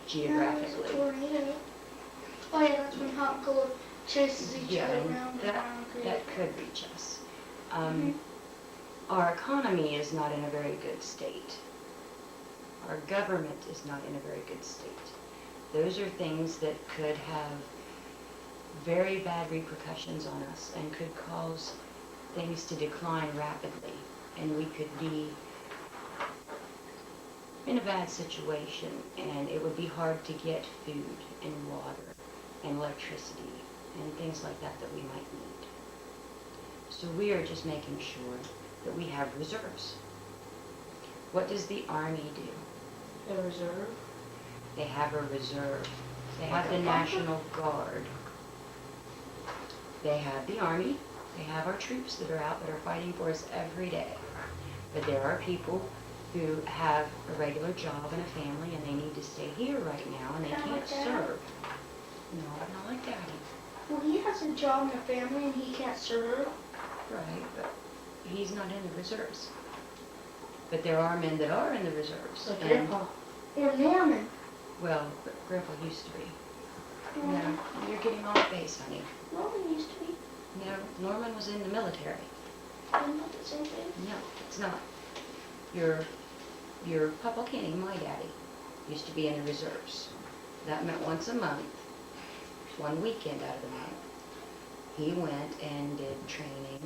geographically. Tornado. Oh yeah, that's when hot and cold chases each Yeah, other and around and around. that could reach us. Mhm. Our economy is not in a very good state. Our government is not in a very good state. Those are things that could have very bad repercussions on us and could cause things to decline rapidly, and we could be in a bad situation, and it would be hard to get food and water and electricity and things like that that we might need. So we are just making sure that we have reserves. What does the Army do? A reserve? They have a reserve. They have the National Guard. They have the Army. They have our troops that are out that are fighting for us every day. But there are people who have a regular job and a family and they need to stay here right now and they Kinda can't like Dad. serve. No, not like Daddy. Well, he has a job and a family and he can't serve. Right, but he's not in the reserves. But there are men that are in the reserves. Like and, Grandpa. Or Norman. well, Grandpa used to be. No, Norman. you're getting off base, honey. Norman used to be. No, Norman was in the military. Isn't that the same thing? No, it's not. Your Papa Kenny, my daddy, used to be in the reserves. That meant once a month, one weekend out of the month, he went and did training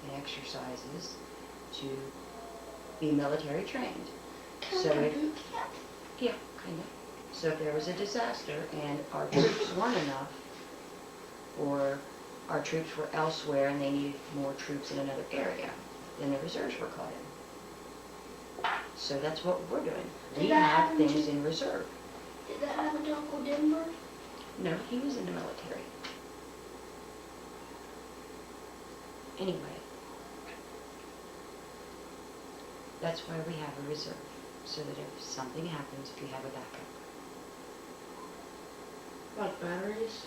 and exercises to be military trained. Kind So of if, boot camp. yeah, kind of. So if there was a disaster and our troops weren't enough, or our troops were elsewhere and they needed more troops in another area, then the reserves were called in. So that's what we're doing. We Did that have happen things to- in reserve. Did that happen to Uncle Denver? No, he was in the military. Anyway, that's why we have a reserve, so that if something happens, we have a backup. Like batteries?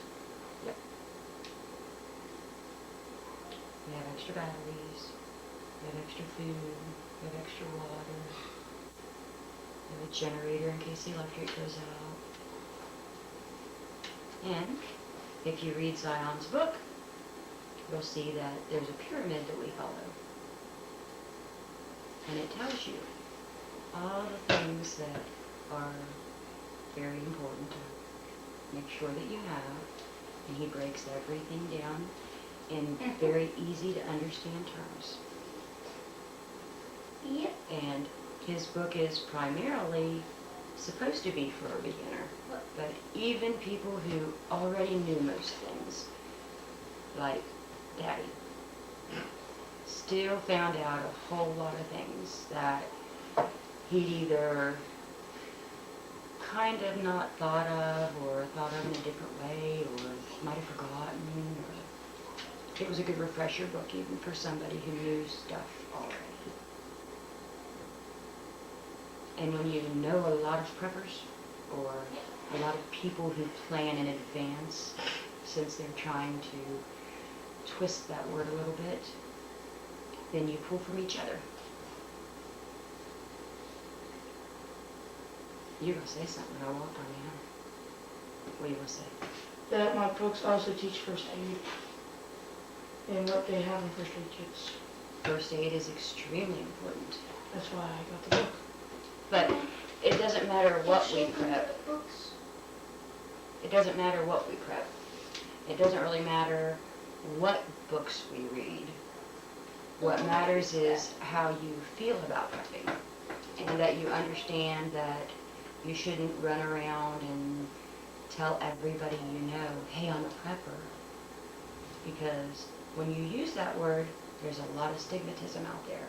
We have extra batteries, we have extra food, we have extra water, we have a generator in case the electric goes out. And if you read Zion's book, you'll see that there's a pyramid that we follow. And it tells you all the things that are very important to make sure that you have. And he breaks everything down in very easy to understand terms. Yep. And his book is primarily supposed to be for a beginner. But even people who already knew most things, like Daddy, still found out a whole lot of things that he'd either kind of not thought of or thought of in a different way or might have forgotten. Or it was a good refresher book even for somebody who knew stuff already. And when you know a lot of preppers or a lot of people who plan in advance, since they're trying to twist that word a little bit, then you pull from each other. You're going to say something, I walked on you, huh? What are you going to say? That my books also teach first aid. And what they have in first aid kits. First aid is extremely important. That's why I got the book. But it doesn't matter what we Children prep. books. It doesn't matter what we prep. It doesn't really matter what books we read. What matters is how you feel about prepping. And that you understand that you shouldn't run around and tell everybody you know, hey, I'm a prepper. Because when you use that word, there's a lot of stigmatism out there.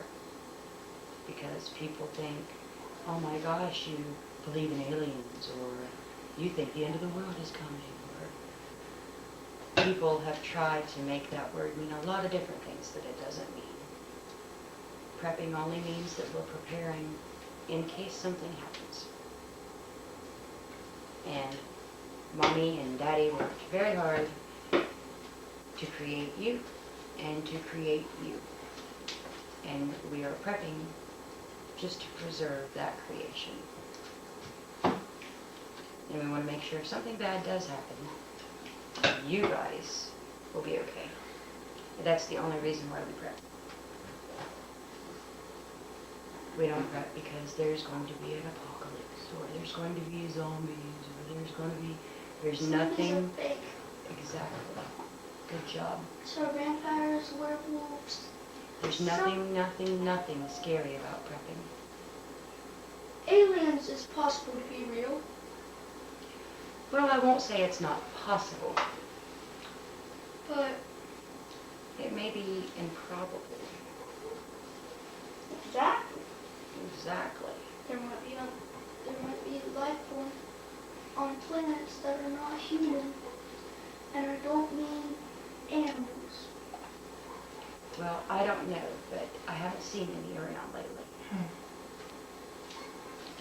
Because people think, oh my gosh, you believe in aliens, or you think the end of the world is coming, or people have tried to make that word mean a lot of different things that it doesn't mean. Prepping only means that we're preparing in case something happens. And Mommy and Daddy worked very hard to create you and to create you. And we are prepping just to preserve that creation. And we want to make sure if something bad does happen, you guys will be okay. That's the only reason why we prep. We don't prep because there's going to be an apocalypse, or there's going to be zombies, or there's Zombies nothing. are fake. Exactly. Good job. So vampires, werewolves. There's nothing scary about prepping. Aliens is possible to be real. Well, I won't say it's not possible. But It may be improbable. exactly. Exactly. There might be life form on planets that are not human. And I don't mean animals. Well, I don't know, but I haven't seen any around lately.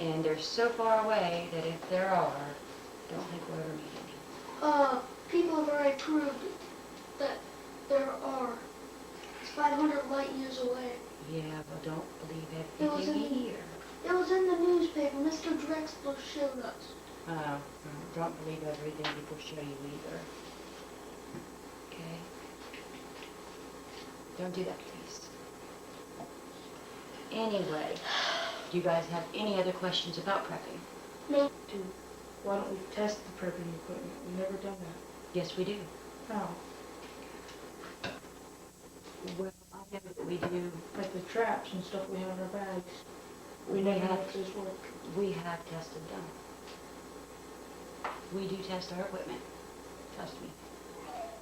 And they're so far away that if there are, I don't think we'll ever meet any. People have already proved that there are. It's 500 light years away. Yeah, but don't believe It was everything in you hear. It was in the newspaper. Mr. Drexler showed us. Don't believe everything people show you either. Okay? Don't do that, please. Anyway, do you guys have any other questions about prepping? Dude, why don't we test the prepping equipment? We've never done that. Yes, we do. No. Well, I know that we do. Like the traps and stuff we have in our bags. We We never know have- if those work. We have tested them. We do test our equipment. Trust me.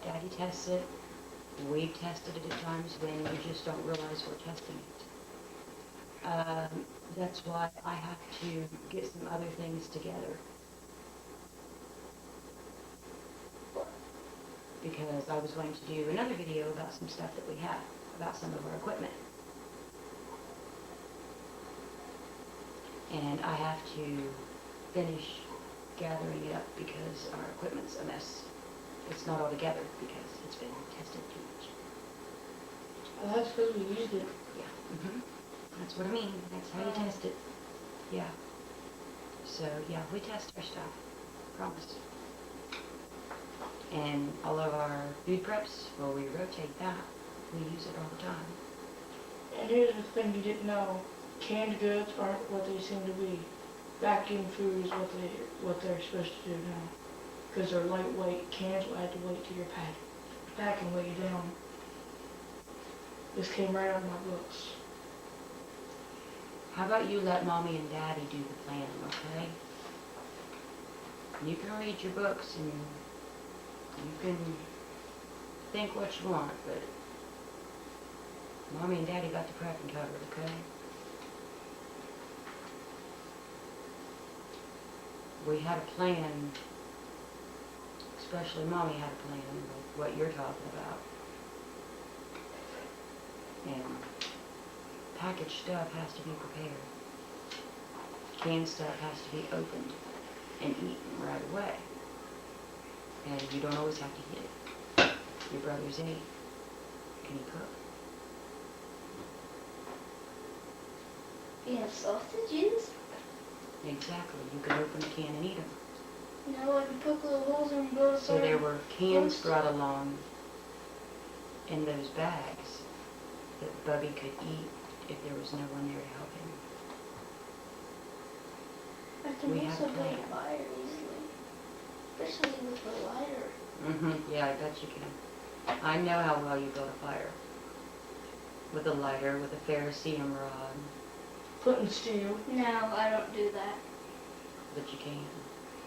Daddy tests it. We've tested it at times when you just don't realize we're testing it. That's why I have to get some other things together. Because I was going to do another video about some stuff that we have, about some of our equipment. And I have to finish gathering it up because our equipment's a mess. It's not all together because it's been tested too much. Well, that's because we used it. Yeah. That's what I mean. That's how you test it. Yeah. So, yeah, we test our stuff. Promise. And all of our food preps, well, we rotate that. We use it all the time. And here's the thing you didn't know. Canned goods aren't what they seem to be. Vacuum food is what they're supposed to do now. Because they're lightweight. Cans will add the weight to your pack and weigh you down. This came right out of my books. How about you let Mommy and Daddy do the planning, okay? You can read your books and you can think what you want, but Mommy and Daddy got the prepping covered, okay? We had a plan, especially Mommy had a plan, like what you're talking about. And packaged stuff has to be prepared. Canned stuff has to be opened and eaten right away. And you don't always have to eat it. Your brother's 8. Can he cook? Yeah, sausages. Exactly. You can open a can and eat them. No, I can poke little holes and go to So there were cans roast. brought along in those bags that Bubby could eat if there was no one there to help him. I can we had also a plan. build a fire easily. Especially with a lighter. Yeah, I bet you can. I know how well you build a fire. With a lighter, with a ferrocerium rod. Putting steel. No, I don't do that. But you can.